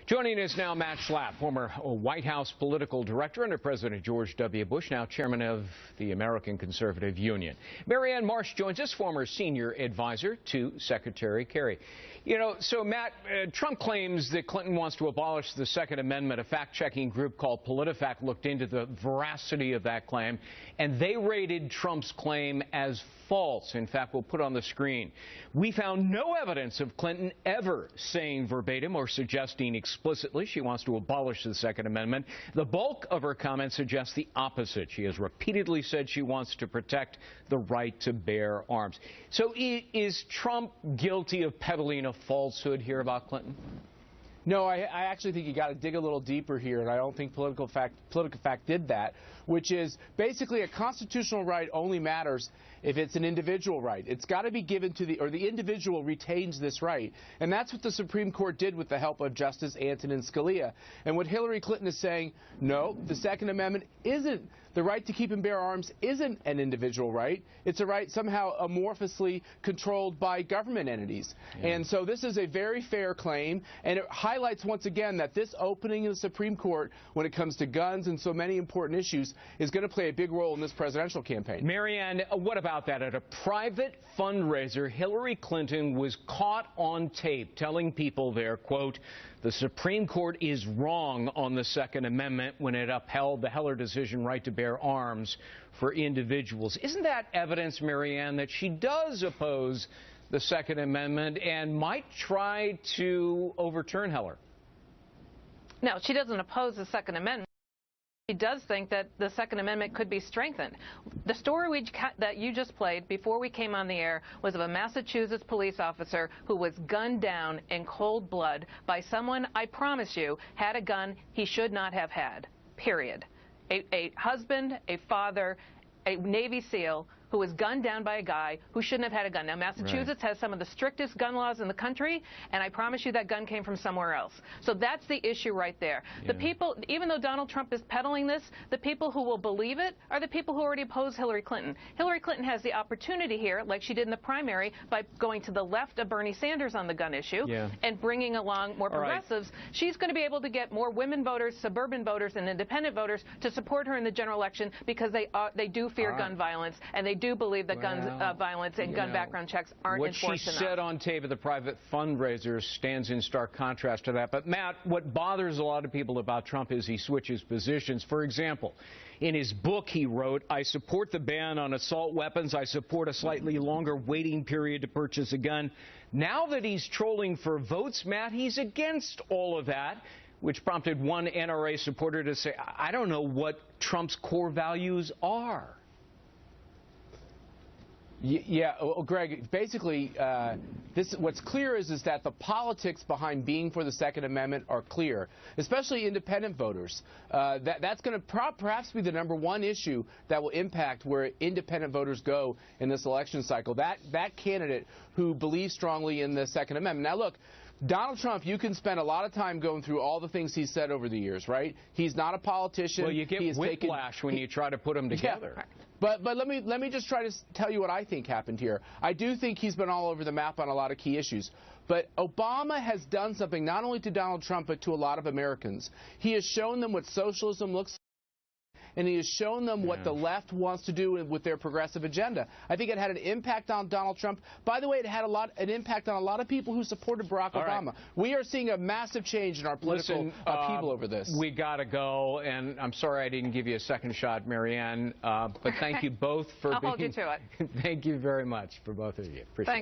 Joining us now, Matt Schlapp, former White House political director under President George W. Bush, now chairman of the American Conservative Union. Marianne Marsh joins us, former senior advisor to Secretary Kerry. So Matt, Trump claims that Clinton wants to abolish the Second Amendment. A fact-checking group called PolitiFact looked into the veracity of that claim, and they rated Trump's claim as false. In fact, we'll put on the screen. We found no evidence of Clinton ever saying verbatim or suggesting explicitly she wants to abolish the Second Amendment. The bulk of her comments suggest the opposite. She has repeatedly said she wants to protect the right to bear arms. So is Trump guilty of peddling a falsehood here about Clinton? No, I actually think you got to dig a little deeper here, and I don't think PolitiFact did that, which is basically a constitutional right only matters if it's an individual right. It's got to be given to the individual retains this right, and that's what the Supreme Court did with the help of Justice Antonin Scalia. And what Hillary Clinton is saying, no, the Second Amendment isn't. The right to keep and bear arms isn't an individual right. It's a right somehow amorphously controlled by government entities. Yeah. And so this is a very fair claim, and it highlights once again that this opening in the Supreme Court when it comes to guns and so many important issues is going to play a big role in this presidential campaign. Marianne, what about that? At a private fundraiser, Hillary Clinton was caught on tape telling people there, quote, the Supreme Court is wrong on the Second Amendment when it upheld the Heller decision right to bear arms for individuals. Isn't that evidence, Marianne, that she does oppose the Second Amendment and might try to overturn Heller? No, she doesn't oppose the Second Amendment. She does think that the Second Amendment could be strengthened. The story that you just played before we came on the air was of a Massachusetts police officer who was gunned down in cold blood by someone, I promise you, had a gun he should not have had, period. A husband, a father, a Navy SEAL who was gunned down by a guy who shouldn't have had a gun. Now, Massachusetts has some of the strictest gun laws in the country, and I promise you that gun came from somewhere else. So that's the issue right there. Yeah. The people, even though Donald Trump is peddling this, the people who will believe it are the people who already oppose Hillary Clinton. Hillary Clinton has the opportunity here, like she did in the primary, by going to the left of Bernie Sanders on the gun issue and bringing along more progressives. Right. She's going to be able to get more women voters, suburban voters, and independent voters to support her in the general election because they do fear gun violence, and they do believe that gun violence and gun background checks aren't enforced enough. What she said on tape at the private fundraiser stands in stark contrast to that. But, Matt, what bothers a lot of people about Trump is he switches positions. For example, in his book he wrote, I support the ban on assault weapons. I support a slightly longer waiting period to purchase a gun. Now that he's trolling for votes, Matt, he's against all of that, which prompted one NRA supporter to say, I don't know what Trump's core values are. Yeah, well, Greg, basically, what's clear is that the politics behind being for the Second Amendment are clear, especially independent voters. That's going to perhaps be the #1 issue that will impact where independent voters go in this election cycle. That candidate who believes strongly in the Second Amendment. Now, look, Donald Trump, you can spend a lot of time going through all the things he's said over the years, right? He's not a politician. Well, you get whiplash when you try to put them together. Yeah. But let me just try to tell you what I think happened here. I do think he's been all over the map on a lot of key issues. But Obama has done something not only to Donald Trump but to a lot of Americans. He has shown them what socialism looks like, and he has shown them what the left wants to do with their progressive agenda. I think it had an impact on Donald Trump. By the way, it had an impact on a lot of people who supported Barack Obama. Right. We are seeing a massive change in our political upheaval over this. We got to go, and I'm sorry I didn't give you a second shot, Marianne, but thank you both for I'll hold you to it. Thank you very much for both of you. Appreciate it.